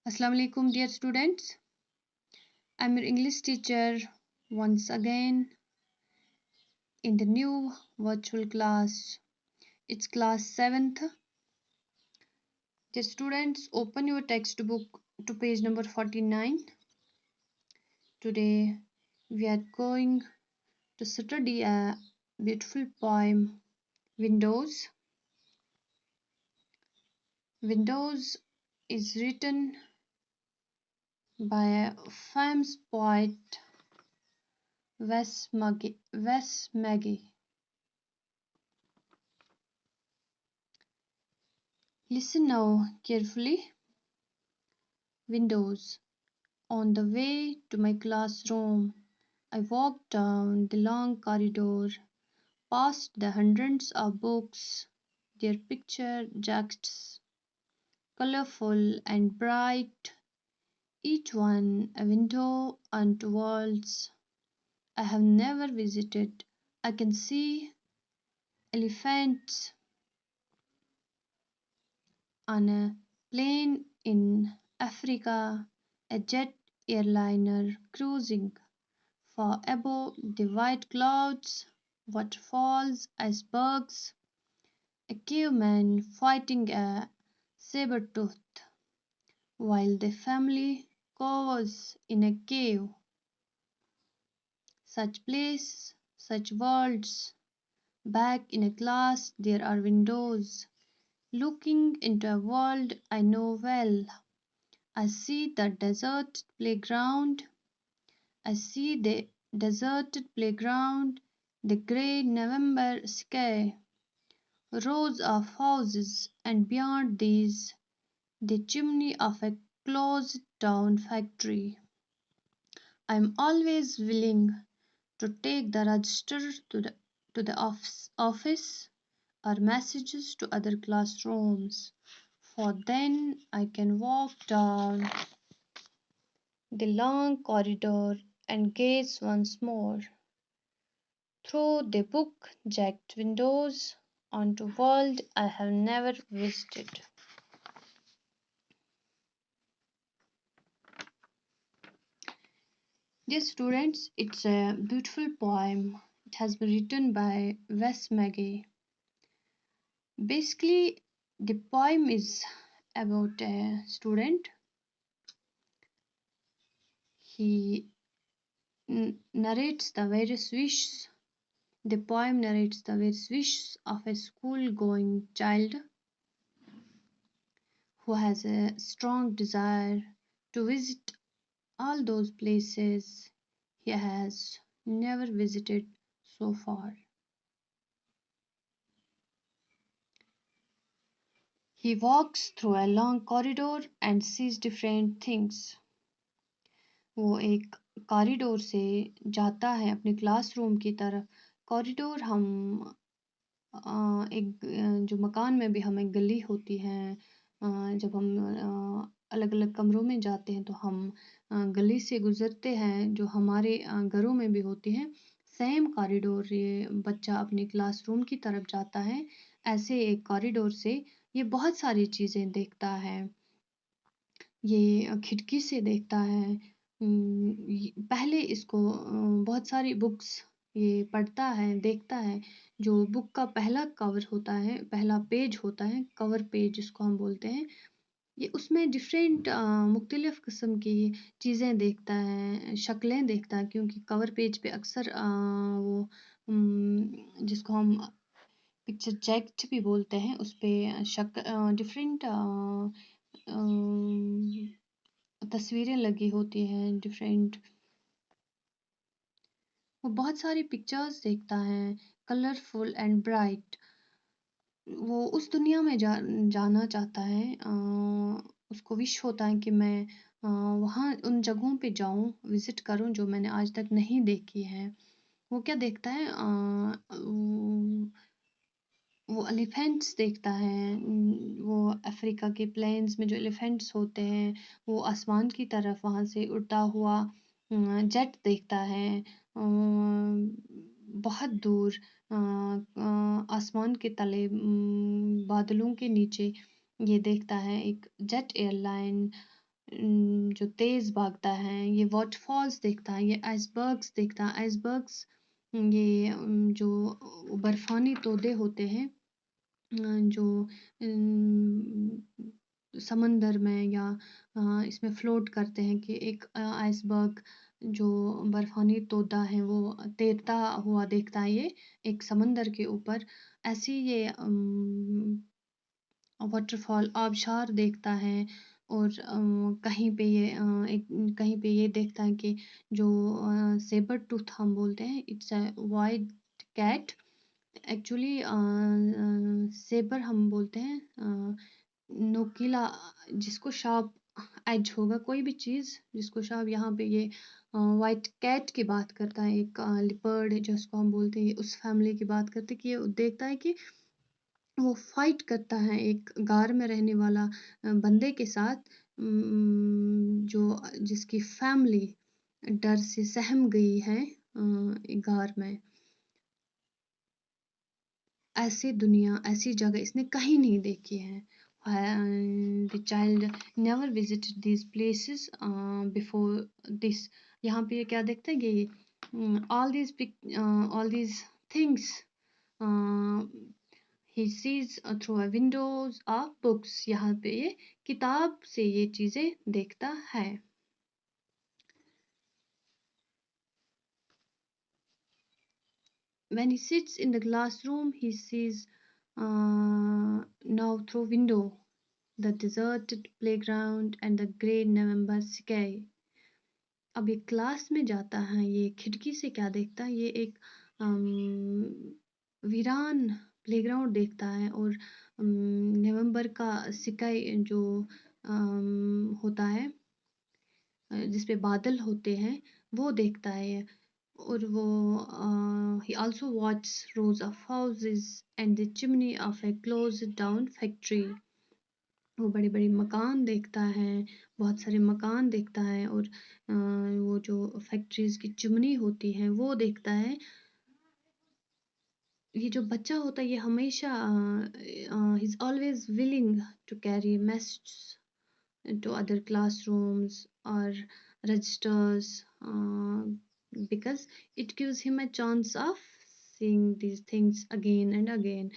Assalamu alaikum, dear students. I'm your English teacher once again in the new virtual class. It's class 7th. Dear students, open your textbook to page number 49. Today we are going to study a beautiful poem, Windows. Windows is written by a famous poet, Wes Maggie. Listen now carefully. Windows. On the way to my classroom, I walked down the long corridor, past the hundreds of books, their picture jackets, colorful and bright, each one a window onto worlds I have never visited. I can see elephants on a plane in Africa, a jet airliner cruising far above the white clouds, waterfalls, icebergs, a caveman fighting a saber-tooth, while the family covers in a cave. Such place, such worlds. Back in a class there are windows, looking into a world I know well. I see the deserted playground. I see the deserted playground, the grey November sky, rows of houses, and beyond these, the chimney of a closed down factory. I am always willing to take the register to the office or messages to other classrooms, for then I can walk down the long corridor and gaze once more through the book jacked windows onto world I have never visited. Dear students, it's a beautiful poem. It has been written by Wes Maggie. Basically, the poem is about a student. He narrates the various wishes. The poem narrates the various wishes of a school-going child who has a strong desire to visit all those places he has never visited so far. He walks through a long corridor and sees different things. वो एक corridor से जाता है अपने classroom की तरफ. Corridor हम एक जो मकान में भी हमें गली होती है, जब हम अलग अलग कमरों में जाते हैं तो हम गली से गुजरते हैं जो हमारे घरों में भी होती हैं. सेम कॉरिडोर ये बच्चा अपने क्लासरूम की तरफ जाता है. ऐसे एक कॉरिडोर से ये बहुत सारी चीज़ें देखता है. ये खिड़की से देखता है. पहले इसको बहुत सारी बुक्स ये पढ़ता है, देखता है. जो बुक का पहला कवर होता है, पहला पेज होता है, कवर पेज जिसको हम बोलते हैं, ये उसमें डिफरेंट मुख्तलिफ किस्म की चीज़ें देखता है, शक्लें देखता है, क्योंकि कवर पेज पे अक्सर वो जिसको हम पिक्चर जैक्ट भी बोलते हैं, उस पे डिफरेंट तस्वीरें लगी होती हैं डिफरेंट. वो बहुत सारी पिक्चर्स देखता है, कलरफुल एंड ब्राइट. वो उस दुनिया में जाना चाहता है. उसको विश होता है कि मैं वहाँ उन जगहों पे जाऊँ, विज़िट करूँ जो मैंने आज तक नहीं देखी है. वो क्या देखता है, वो एलिफेंट्स देखता है. वो अफ्रीका के प्लेन्स में जो एलिफेंट्स होते हैं, वो आसमान की तरफ वहाँ से उड़ता हुआ जेट देखता है. बहुत दूर आसमान के तले बादलों के नीचे ये देखता है एक जेट एयरलाइन. जो तेज़ भागता है, ये वाटरफॉल्स देखता है, ये आइसबर्ग्स देखता है। आइसबर्ग्स ये जो बर्फानी तोदे होते हैं, जो समंदर में या इसमें फ्लोट करते हैं, कि एक आइसबर्ग जो बर्फानी तोदा है वो तैरता हुआ देखता है ये एक समंदर के ऊपर। ऐसे ही ये वाटरफॉल आबशार देखता है। और कहीं पे ये कहीं पे ये देखता है कि जो सेबर टूथ हम बोलते हैं, it's a white cat. Actually sabre हम बोलते हैं नोकीला, जिसको शार्प एज होगा, कोई भी चीज़ जिसको शार्प। यहाँ पे ये वाइट कैट की बात करता है, एक लिपर्ड जिसको हम बोलते हैं, उस फैमिली की बात करते हैं कि ये देखता है कि वो फाइट करता है एक गार में रहने वाला बंदे के साथ, जो जिसकी फैमिली डर से सहम गई है गार में। ऐसी दुनिया, ऐसी जगह इसने कहीं नहीं देखी है। The child never visited these places before this. यहाँ पे ये क्या देखता है कि all these things he sees through a windows of books। यहाँ पे ये किताब से ये चीज़ें देखता है। When he sits in the classroom, he sees now through window the deserted playground and the grey November sky। अब ये क्लास में जाता है, ये खिड़की से क्या देखता है, ये एक वीरान प्लेग्राउंड देखता है और नवंबर का स्काई जो होता है, जिस पे बादल होते हैं, वो देखता है। और वो he also watches rows of houses and the chimney of a closed down factory। वो बड़े बड़े मकान देखता है, बहुत सारे मकान देखता है, और वो जो फैक्ट्रीज की चिमनी होती है वो देखता है। ये जो बच्चा होता है ये हमेशा ही is always willing to carry message to other classrooms or registers, because it gives him a chance of seeing these things again and again।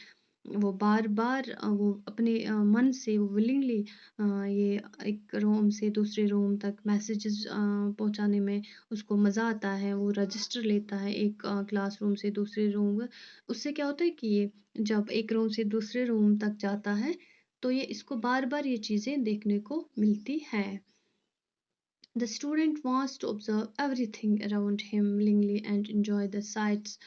वो बार बार वो अपने मन से वो विलिंगली ये एक रूम से दूसरे रूम तक मैसेजेस पहुंचाने में उसको मज़ा आता है। वो रजिस्टर लेता है एक क्लासरूम से दूसरे रूम। उससे क्या होता है कि ये जब एक रूम से दूसरे रूम तक जाता है तो ये इसको बार बार ये चीज़ें देखने को मिलती है। The student wants to observe everything around him willingly and enjoy the sights।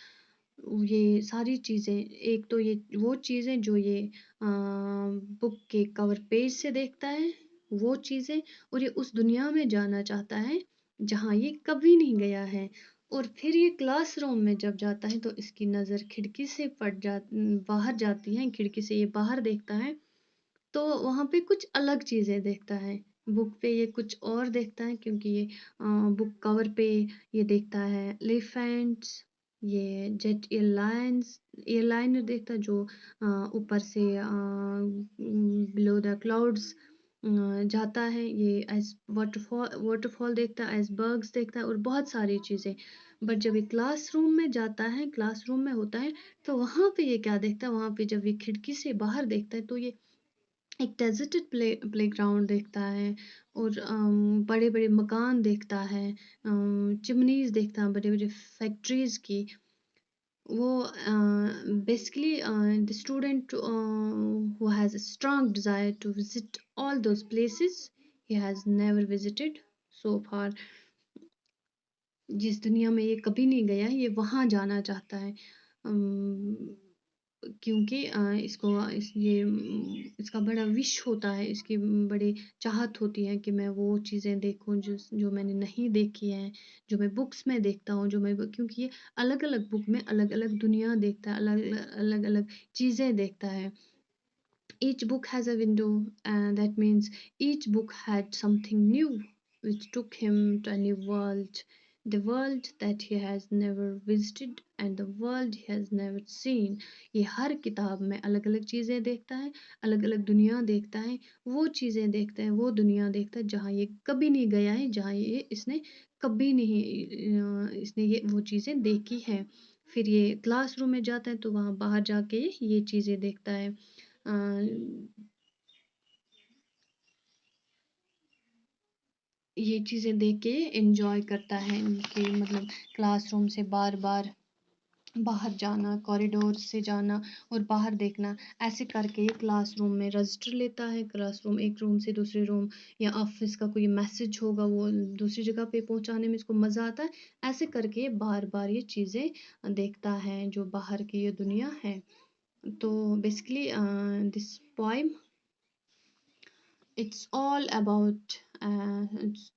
ये सारी चीज़ें, एक तो ये वो चीज़ें जो ये बुक के कवर पेज से देखता है, वो चीज़ें, और ये उस दुनिया में जाना चाहता है जहाँ ये कभी नहीं गया है। और फिर ये क्लासरूम में जब जाता है तो इसकी नज़र खिड़की से बाहर जाती है, खिड़की से ये बाहर देखता है तो वहाँ पे कुछ अलग चीज़ें देखता है। बुक पे ये कुछ और देखता है, क्योंकि ये बुक कवर पे ये देखता है एलिफेंट्स, ये जेट एयरलाइंस एयरलाइनर देखता है जो ऊपर से बिलो द क्लाउड्स जाता है। ये आइस वाटरफॉल देखता है, आइसबर्ग्स देखता है, और बहुत सारी चीज़ें। बट जब ये क्लासरूम में जाता है, क्लासरूम में होता है, तो वहाँ पे ये क्या देखता है, वहाँ पे जब ये खिड़की से बाहर देखता है तो ये एक डेज़र्टेड प्लेग्राउंड देखता है, और बड़े बड़े मकान देखता है, चिमनीज देखता है बड़े बड़े फैक्ट्रीज की। वो basically the student who has a strong desire to visit all those places he has never visited so far। जिस दुनिया में ये कभी नहीं गया ये वहाँ जाना चाहता है। क्योंकि इसका बड़ा विश होता है, इसकी बड़ी चाहत होती है कि मैं वो चीज़ें देखूं जो मैंने नहीं देखी हैं, जो मैं बुक्स में देखता हूँ, क्योंकि ये अलग अलग बुक में अलग अलग दुनिया देखता है, अलग अलग अलग चीज़ें देखता है। Each book has a window, and that means each book had something new which took him to a new world। the world that he has never visited and the world he has never seen. ये हर किताब में अलग अलग चीज़ें देखता है, अलग अलग दुनिया देखता है, वो चीज़ें देखता है, वो दुनिया देखता है जहाँ ये कभी नहीं गया है, जहाँ ये इसने कभी नहीं इसने ये वो चीज़ें देखी है। फिर ये क्लासरूम में जाता है तो वहाँ बाहर जाके ये चीज़ें देखता है। ये चीज़ें देख के एन्जॉय करता है कि मतलब क्लासरूम से बार बार बाहर जाना, कॉरिडोर से जाना और बाहर देखना, ऐसे करके ये क्लासरूम में रजिस्टर लेता है। क्लासरूम एक रूम से दूसरे रूम या ऑफिस का कोई मैसेज होगा वो दूसरी जगह पे पहुंचाने में इसको मज़ा आता है। ऐसे करके बार बार ये चीज़ें देखता है जो बाहर की ये दुनिया है। तो basically this poem it's all about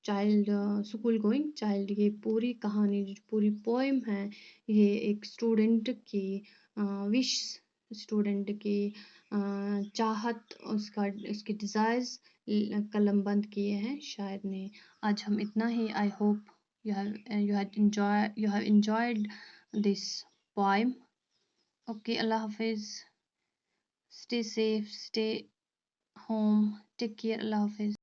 child, school going child. ये पूरी कहानी जो पूरी पोएम है ये एक स्टूडेंट की विश, स्टूडेंट की चाहत, उसका उसके डिज़ायर्स कलमबंद किए हैं शायर ने। आज हम इतना ही। I hope you have enjoyed this poem. Okay, Allah Hafiz. Stay safe, stay home, take care, Allah Hafiz.